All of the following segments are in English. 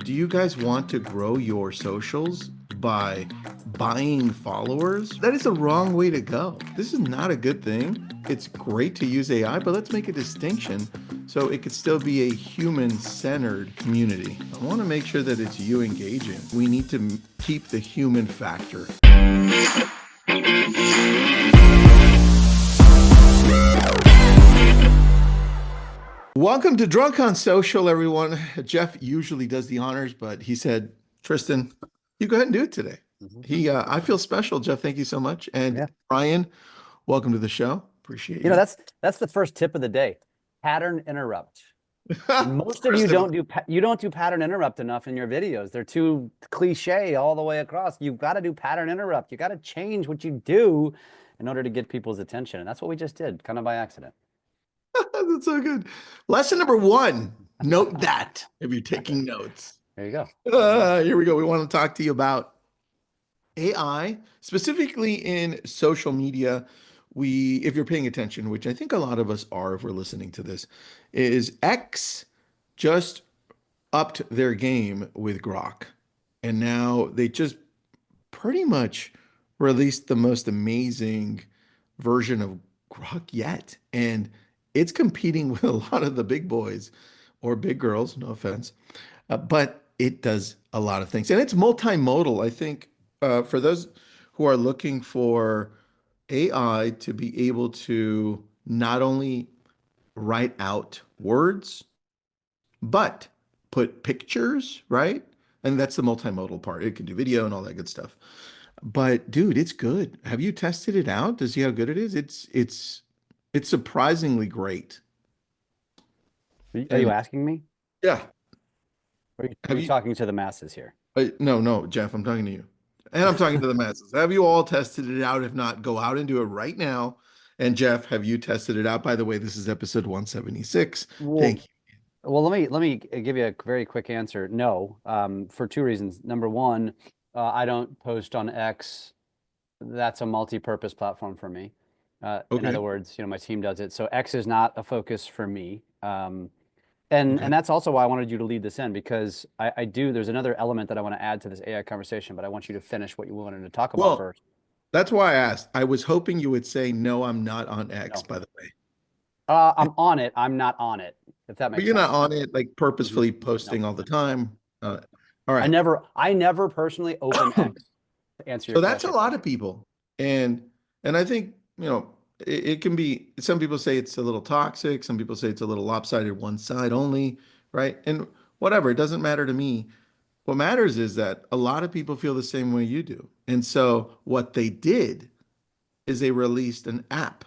do you guys want to grow your socials by buying followers? That is a wrong way to go. This is not a good thing. It's great to use AI, but let's make a distinction so it could still be a human-centered community. I want to make sure that it's you engaging. We need to keep the human factor. Welcome to Drunk on Social, everyone. Jeff usually does the honors, but he said, Tristan, you go ahead and do it today. I feel special, Jeff. Thank you so much. And Ryan, welcome to the show. Appreciate you. That's the first tip of the day. Pattern interrupt. Most of you don't do pattern interrupt enough in your videos. They're too cliche all the way across. You've got to do pattern interrupt. You got to change what you do in order to get people's attention. And that's what we just did, kind of by accident. That's so good. Lesson number 1, note that if you're taking notes. There you go. Here we go. We want to talk to you about AI, specifically in social media. If you're paying attention, which I think a lot of us are if we're listening to this, is X just upped their game with Grok. And now they just pretty much released the most amazing version of Grok yet. And it's competing with a lot of the big boys or big girls, no offense, but it does a lot of things. And it's multimodal. I think for those who are looking for AI to be able to not only write out words, but put pictures, right? And that's the multimodal part. It can do video and all that good stuff. But dude, it's good. Have you tested it out to see how good it is? It's surprisingly great. Are you asking me? Yeah. Are you talking to the masses here? No, Jeff, I'm talking to you. And I'm talking to the masses. Have you all tested it out? If not, go out and do it right now. And Jeff, have you tested it out? By the way, this is episode 176. Thank you. Well, let me give you a very quick answer. No, for 2 reasons. Number 1, I don't post on X. That's a multi-purpose platform for me. In other words, my team does it. So X is not a focus for me. And that's also why I wanted you to lead this in, because there's another element that I want to add to this AI conversation, but I want you to finish what you wanted to talk about first. That's why I asked. I was hoping you would say, no, I'm not on X, by the way. I'm on it. I'm not on it, if that makes sense. But you're not on it, like purposefully posting all the time. All right. I never personally open X to answer your question. So that's a lot of people. And I think, it can be, some people say it's a little toxic. Some people say it's a little lopsided, one side only, right? And whatever, it doesn't matter to me. What matters is that a lot of people feel the same way you do. And so what they did is they released an app.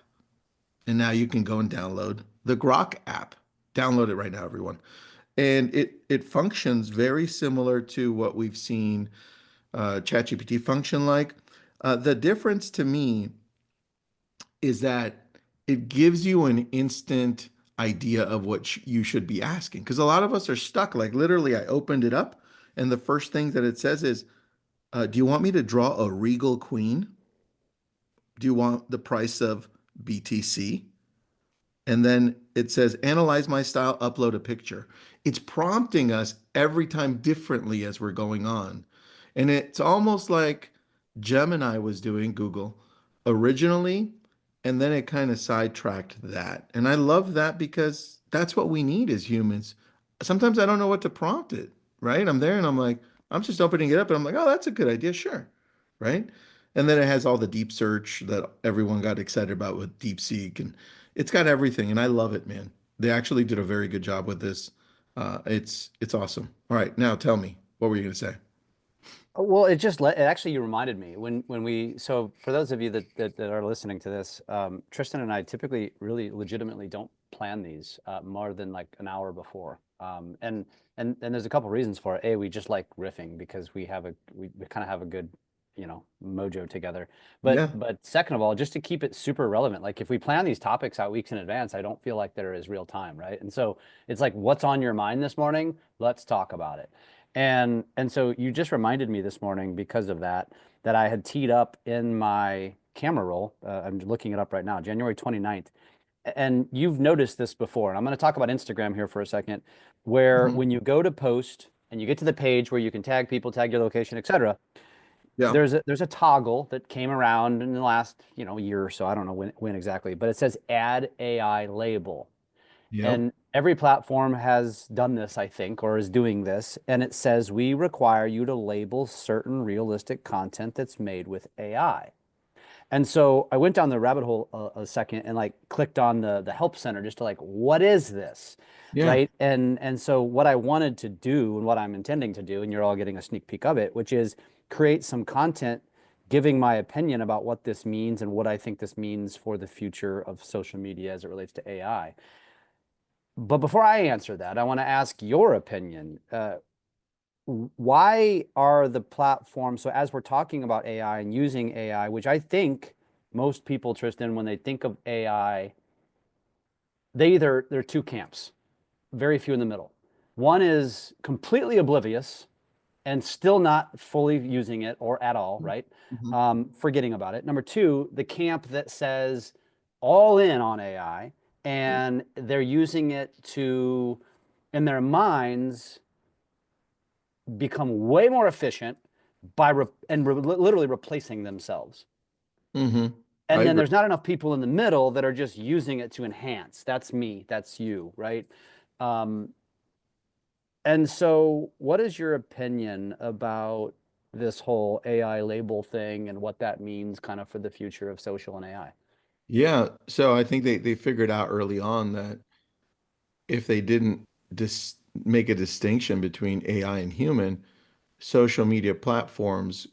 And now you can go and download the Grok app. Download it right now, everyone. And it functions very similar to what we've seen ChatGPT function like. The difference to me is that it gives you an instant idea of what you should be asking. Because a lot of us are stuck. Like literally, I opened it up, and the first thing that it says is, do you want me to draw a regal queen? Do you want the price of BTC? And then it says, analyze my style, upload a picture. It's prompting us every time differently as we're going on. And it's almost like Gemini was doing Google originally, and then it kind of sidetracked that. And I love that because that's what we need as humans. Sometimes I don't know what to prompt it, right? I'm there and I'm like, I'm just opening it up and I'm like, oh, that's a good idea. Sure. Right. And then it has all the deep search that everyone got excited about with DeepSeek, and it's got everything. And I love it, man. They actually did a very good job with this. It's awesome. All right. Now tell me, what were you going to say? Well, actually, you reminded me so for those of you that are listening to this, Tristan and I typically really legitimately don't plan these more than like an hour before. And there's a couple reasons for it. We just like riffing because we kind of have a good, mojo together. But second of all, just to keep it super relevant, like if we plan these topics out weeks in advance, I don't feel like there is real time, right? And so it's like, what's on your mind this morning? Let's talk about it. And so you just reminded me this morning because of that I had teed up in my camera roll. I'm looking it up right now, January 29th. And you've noticed this before. And I'm going to talk about Instagram here for a second, where when you go to post and you get to the page where you can tag people, tag your location, etc., Yeah. there's a toggle that came around in the last, year or so. I don't know when exactly, but it says add AI label. Yep. And every platform has done this, I think, or is doing this. And it says we require you to label certain realistic content that's made with AI. And so I went down the rabbit hole a second and like clicked on the help center just to like, what is this? Yeah. Right. And so what I wanted to do and what I'm intending to do, and you're all getting a sneak peek of it, which is create some content giving my opinion about what this means and what I think this means for the future of social media as it relates to AI. But before I answer that, I want to ask your opinion. Why are the platforms, so as we're talking about AI and using AI, which I think most people, Tristan, when they think of AI, there are two camps, very few in the middle. One is completely oblivious and still not fully using it or at all, right? Mhm. Forgetting about it. Number two, the camp that says all in on AI and they're using it to, in their minds, become way more efficient literally replacing themselves. Hmm. I And then agree. there's not enough people in the middle that are just using it to enhance. That's me. That's you, right? Um, and so, what is your opinion about this whole AI label thing and what that means kind of for the future of social and AI? Yeah. So I think they figured out early on that if they didn't make a distinction between AI and human, social media platforms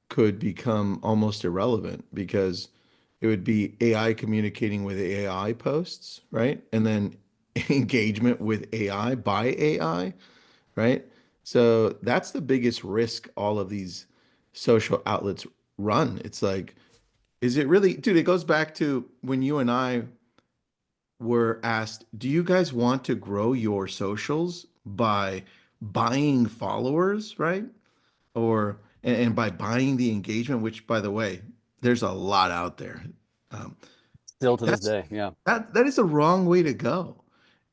could become almost irrelevant because it would be AI communicating with AI posts, right? And then engagement with AI by AI, right? So that's the biggest risk all of these social outlets run. It's like, is it really, dude, it goes back to when you and I were asked, do you guys want to grow your socials by buying followers, right? Or and by buying the engagement, which by the way, there's a lot out there. Um, Still to this that's day, yeah. that is the wrong way to go.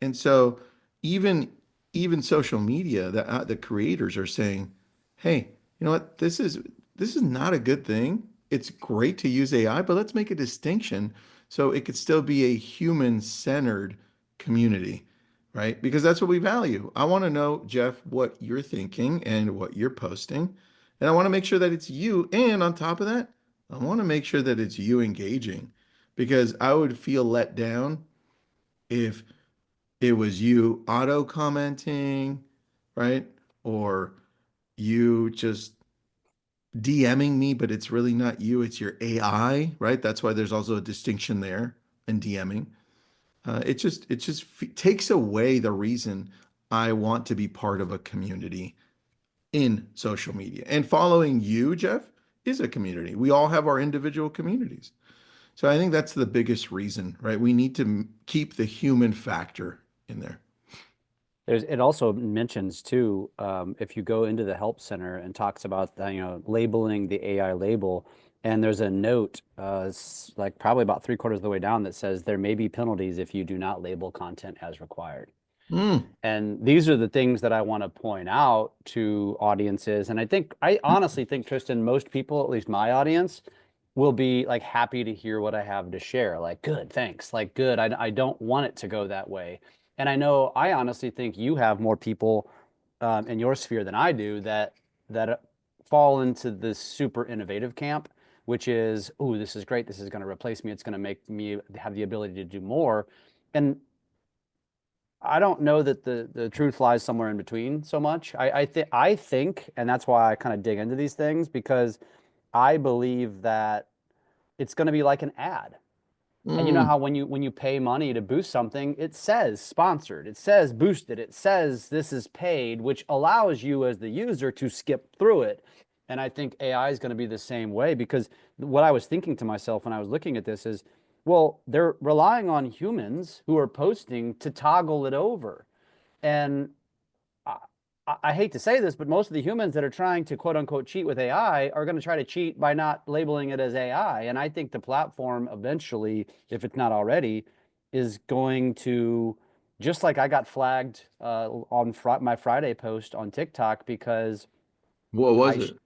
And so even even social media, the creators are saying, "Hey, you know what? This is not a good thing. It's great to use AI, but let's make a distinction so it could still be a human-centered community." Right? Because that's what we value. I want to know, Jeff, what you're thinking and what you're posting. And I want to make sure that it's you. And on top of that, I want to make sure that it's you engaging because I would feel let down if it was you auto commenting, right? Or you just DMing me, but it's really not you, it's your AI, right? That's why there's also a distinction there in DMing. It just takes away the reason I want to be part of a community in social media. And following you, Jeff, is a community. We all have our individual communities. So I think that's the biggest reason, right? We need to keep the human factor in there. It also mentions too, if you go into the help center and talks about labeling the AI label, and there's a note, like probably about three-quarters of the way down that says there may be penalties if you do not label content as required. Mm, And these are the things that I want to point out to audiences. And I honestly think, Tristan, most people, at least my audience, will be like happy to hear what I have to share. Like, good, thanks. Like, good. I don't want it to go that way. And I honestly think you have more people in your sphere than I do that fall into this super innovative camp, which is, oh, this is great. This is going to replace me. It's going to make me have the ability to do more. And I don't know that the truth lies somewhere in between so much. I think, and that's why I kind of dig into these things because I believe that it's going to be like an ad. And you know mm, how when you pay money to boost something, it says sponsored, it says boosted, it says this is paid, which allows you as the user to skip through it. And I think AI is going to be the same way because what I was thinking to myself when I was looking at this is, well, they're relying on humans who are posting to toggle it over. And I, I hate to say this, but most of the humans that are trying to quote unquote cheat with AI are going to try to cheat by not labeling it as AI. And I think the platform eventually, if it's not already, is going to just like I got flagged on my Friday post on TikTok because What was I it?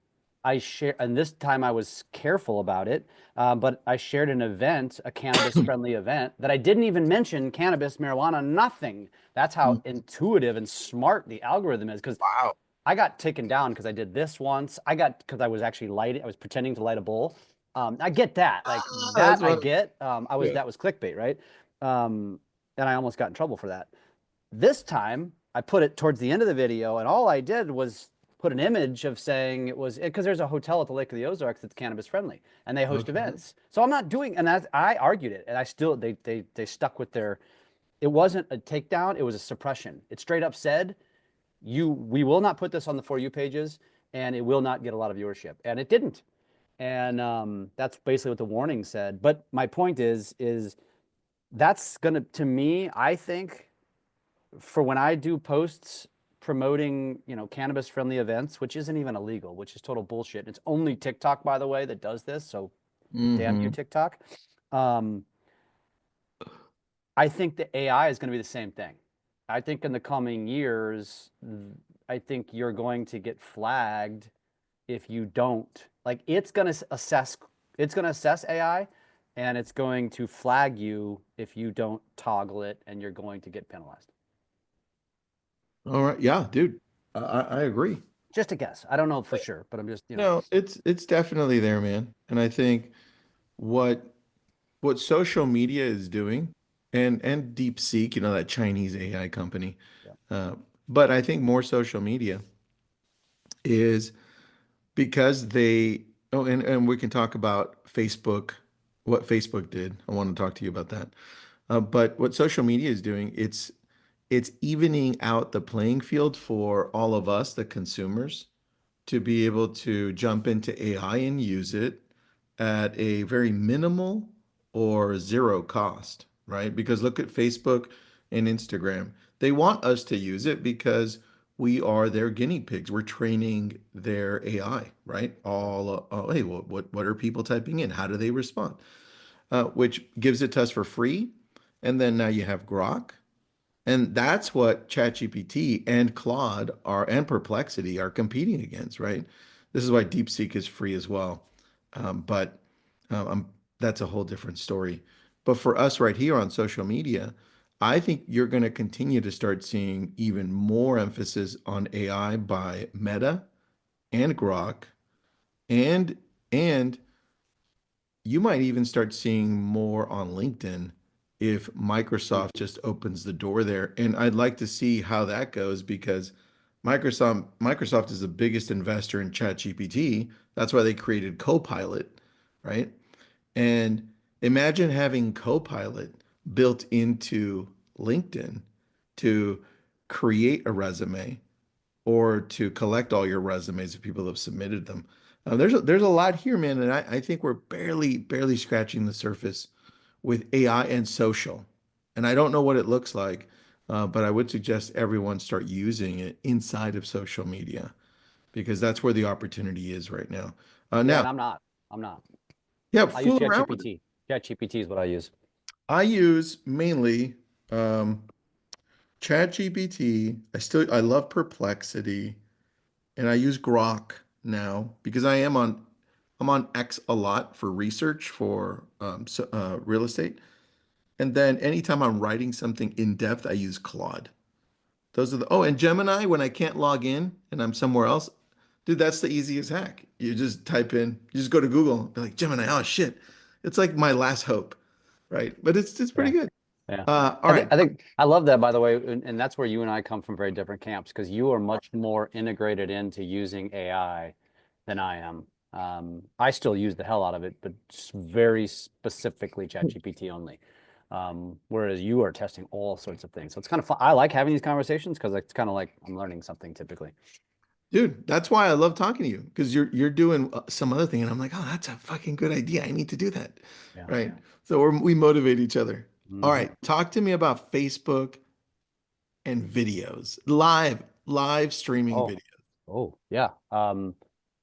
I share, and this time I was careful about it, but I shared an event, a cannabis-friendly event, that I didn't even mention cannabis, marijuana, nothing. That's how intuitive and smart the algorithm is. Because Wow. I got taken down because I did this once. I got because I was actually lighting, I was pretending to light a bowl. I get that, like Ah, that that's I what. get. Yeah. That was clickbait, right? And I almost got in trouble for that. This time, I put it towards the end of the video, and all I did was put an image of saying it was because there's a hotel at the Lake of the Ozarks that's cannabis friendly, and they host Okay. events. So I'm not doing, and that's, I argued it, and I still they stuck with their. It wasn't a takedown; it was a suppression. It straight up said, we will not put this on the For You pages, and it will not get a lot of viewership," and it didn't. And that's basically what the warning said. But my point is that's gonna, to me, I think, for when I do posts promoting, cannabis friendly events, which isn't even illegal, which is total bullshit. It's only TikTok, by the way, that does this. So damn you, Hmm. TikTok. Um, I think the AI is going to be the same thing. I think in the coming years, I think you're going to get flagged if you don't. Like it's going to assess AI and it's going to flag you if you don't toggle it and you're going to get penalized. All right. Yeah, dude. I agree. Just a guess. I don't know for sure, but I'm just. No, it's definitely there, man. And I think what what social media is doing, and DeepSeek, that Chinese AI company. Yeah. Uh, but I think more social media is because they, oh, and we can talk about Facebook, what Facebook did. I want to talk to you about that. But what social media is doing, it's evening out the playing field for all of us, the consumers, to be able to jump into AI and use it at a very minimal or zero cost, right? Because look at Facebook and Instagram. They want us to use it because we are their guinea pigs. We're training their AI, right? Yeah. Hey, what are people typing in? How do they respond? Which gives it to us for free. And then now you have Grok, and that's what ChatGPT and Claude are, and Perplexity are competing against, right? This is why DeepSeek is free as well. But that's a whole different story. But for us right here on social media, I think you're going to continue to start seeing even more emphasis on AI by Meta and Grok, and and you might even start seeing more on LinkedIn if Microsoft just opens the door there. And I'd like to see how that goes because Microsoft is the biggest investor in ChatGPT. That's why they created Copilot, right? And imagine having Copilot built into LinkedIn to create a resume or to collect all your resumes if people have submitted them. There's a lot here, man, and I think we're barely scratching the surface with AI and social. And I don't know what it looks like, but I would suggest everyone start using it inside of social media because that's where the opportunity is right now. Yeah, Now, and I'm not. I'm not. yeah, I use fool around with it. ChatGPT. ChatGPT is what I use. I use mainly um, ChatGPT. I love Perplexity. And I use Grok now because I'm on X a lot for research for real estate. And then anytime I'm writing something in depth, I use Claude. Those are the, oh, and Gemini when I can't log in and I'm somewhere else. Dude, that's the easiest hack. You just type in, you just go to Google, be like Gemini, oh shit. It's like my last hope, right? But it's pretty Yeah. good. Yeah. All right. I think I love that, by the way, and that's where you and I come from very different camps because you are much more integrated into using AI than I am. I still use the hell out of it, but just very specifically ChatGPT only. Whereas you are testing all sorts of things. So it's kind of fun. I like having these conversations because it's kind of like I'm learning something typically. Dude, that's why I love talking to you because you're doing some other thing, and I'm like, oh, that's a fucking good idea. I need to do that, Yeah. right? So we motivate each other. All Hmm. right, talk to me about Facebook and videos, live streaming Oh, video. yeah.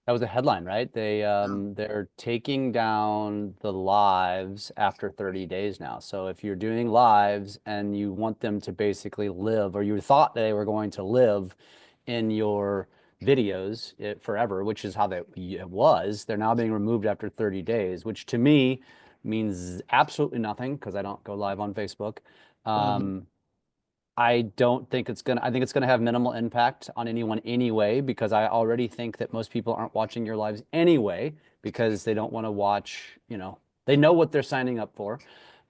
That was a headline, right? Yeah. They're taking down the lives after 30 days now. So if you're doing lives and you want them to basically live, or you thought they were going to live in your videos forever, which is how that it was, they're now being removed after 30 days, which to me means absolutely nothing because I don't go live on Facebook. Mhm. Um, I don't think it's gonna, I think it's gonna have minimal impact on anyone anyway, because I already think that most people aren't watching your lives anyway, because they don't want to watch, they know what they're signing up for.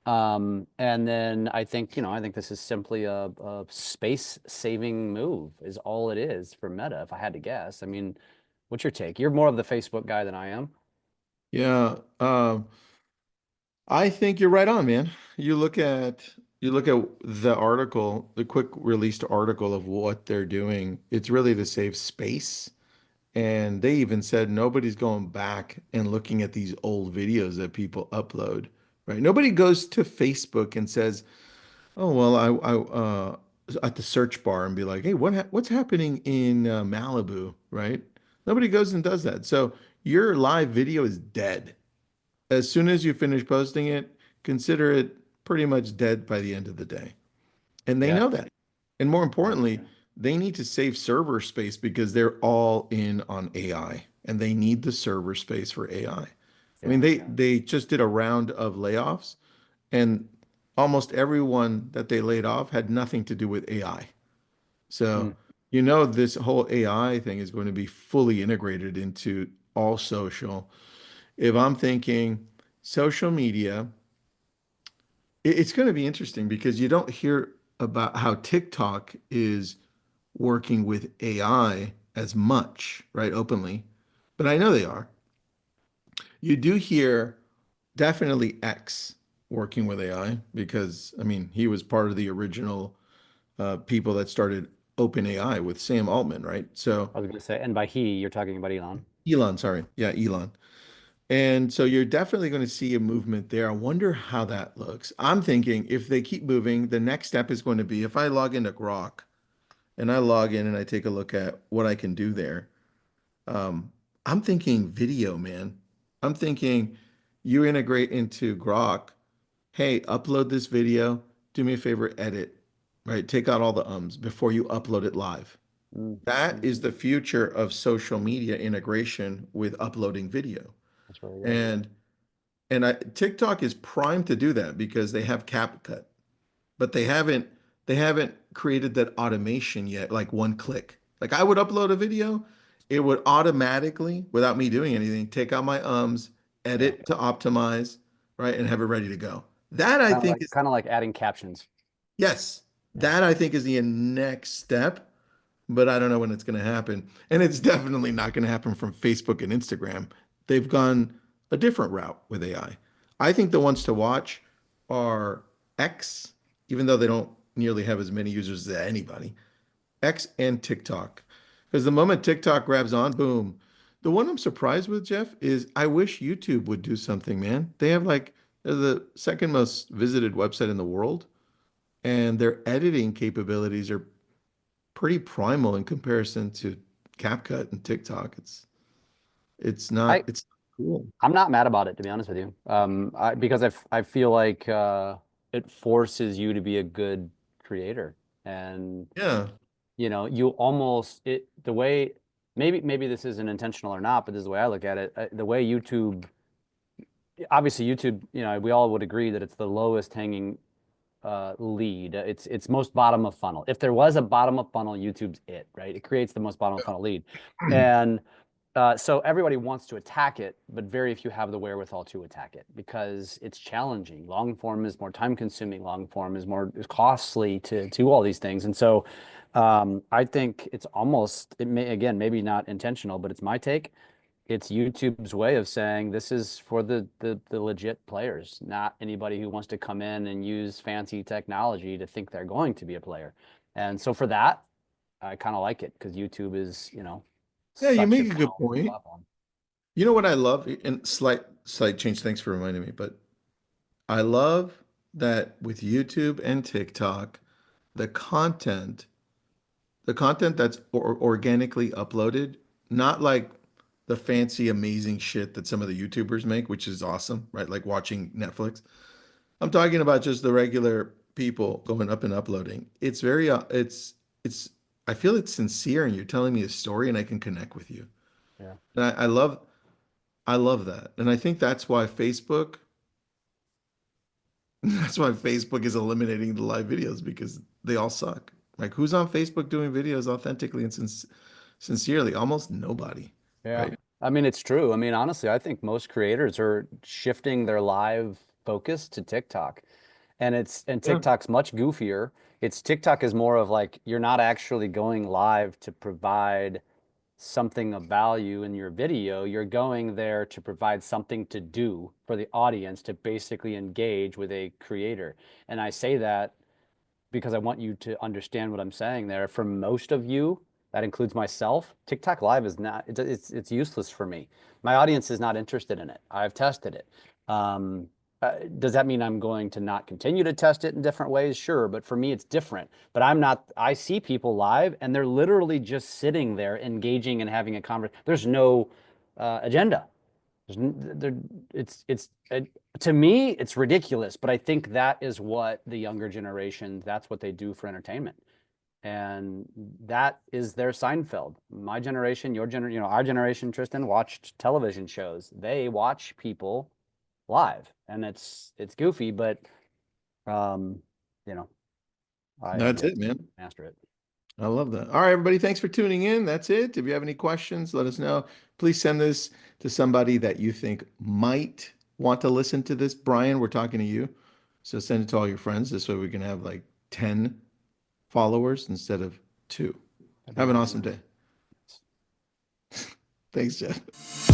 And then I think, I think this is simply a space saving move is all it is for Meta, if I had to guess. I mean, what's your take? You're more of the Facebook guy than I am. Yeah. I think you're right on, man. You look at the article, the quick released article of what they're doing. It's really to save space. And they even said nobody's going back and looking at these old videos that people upload, right? Nobody goes to Facebook and says, "Oh, well, at the search bar and be like, hey, what's happening in Malibu, right?" Nobody goes and does that. So your live video is dead. As soon as you finish posting it, consider it pretty much dead by the end of the day. And they Yeah, know that. And more yeah, importantly, they need to save server space because they're all in on AI and they need the server space for AI. I yeah. mean, they just did a round of layoffs and almost everyone that they laid off had nothing to do with AI. So, Mm. this whole AI thing is going to be fully integrated into all social. If I'm thinking social media, it's going to be interesting because you don't hear about how TikTok is working with AI as much, right, openly, but I know they are. You do hear definitely X working with AI because, I mean, he was part of the original people that started OpenAI with Sam Altman, right? So I was gonna say, and by he, you're talking about Elon. Elon, sorry. Yeah, Elon. And so you're definitely going to see a movement there. I wonder how that looks. I'm thinking if they keep moving, the next step is going to be if I log into Grok and I log in and I take a look at what I can do there. Um, I'm thinking video, man. I'm thinking you integrate into Grok. Hey, upload this video. Do me a favor, edit, right? Take out all the ums before you upload it live. Mm, That mm, is the future of social media integration with uploading video. that's really good. And TikTok is primed to do that because they have CapCut, but they haven't created that automation yet, like one click. Like I would upload a video, it would automatically, without me doing anything, take out my ums, Yeah, edit to optimize, right, and have it ready to go. That I think is kind of like adding captions. yes, Yeah. that I think is the next step, but I don't know when it's going to happen. And it's definitely not going to happen from Facebook and Instagram. They've gone a different route with AI. I think the ones to watch are X, even though they don't nearly have as many users as anybody, X and TikTok. Because the moment TikTok grabs on, boom. The one I'm surprised with, Jeff, is I wish YouTube would do something, man. They're the second most visited website in the world, and their editing capabilities are pretty primal in comparison to CapCut and TikTok. It's not I it's cool. I'm not mad about it, to be honest with you. Because I feel like it forces you to be a good creator, and Yeah. you almost the way, maybe this isn't intentional or not, but this is the way I look at it. The way YouTube, obviously YouTube, we all would agree that it's the lowest hanging lead. It's most bottom of funnel. If there was a bottom of funnel, YouTube's it, right? It creates the most bottom of funnel lead, and so everybody wants to attack it, but very few have the wherewithal to attack it because it's challenging. Long form is more time consuming. Long form is costly to all these things, and so I think it's almost, it may, again, maybe not intentional, but it's my take. It's YouTube's way of saying this is for the legit players, not anybody who wants to come in and use fancy technology to think they're going to be a player. And so for that, I kind of like it because YouTube is, Yeah, you such a make a good powerful point. platform. You know what I love? And slight change, thanks for reminding me, but I love that with YouTube and TikTok, the content, the content that's organically uploaded, not like the fancy, amazing shit that some of the YouTubers make, which is awesome, right? Like watching Netflix. I'm talking about just the regular people going up and uploading. It's very, it's, I feel it's sincere and you're telling me a story and I can connect with you. Yeah. And I love that. And I think that's why Facebook, that's why Facebook is eliminating the live videos because they all suck. Like who's on Facebook doing videos authentically and sincerely? Almost nobody, Yeah. right? I mean, it's true. I mean, honestly, I think most creators are shifting their live focus to TikTok. And Yeah. TikTok's much goofier. It's TikTok is more of like you're not actually going live to provide something of value in your video. You're going there to provide something to do for the audience to basically engage with a creator. And I say that because I want you to understand what I'm saying there. For most of you, that includes myself, TikTok Live is not, it's useless for me. My audience is not interested in it. I've tested it. Um, does that mean I'm going to not continue to test it in different ways? Sure, but for me, it's different. But I'm not, I see people live and they're literally just sitting there engaging and having a conversation. There's no agenda. There, to me, it's ridiculous, but I think that is what the younger generation, that's what they do for entertainment. And that is their Seinfeld. My generation, your generation, our generation, Tristan, watched television shows. They watch people live, and it's goofy, but um, you know, I have That's yet it, to man. master it. I love that. All right, everybody, thanks for tuning in. That's it. If you have any questions, let us know. Please send this to somebody that you think might want to listen to this. Brian, we're talking to you. So send it to all your friends. This way we can have like 10 followers instead of two. That'd be Have an really awesome nice. day. Thanks, Jeff.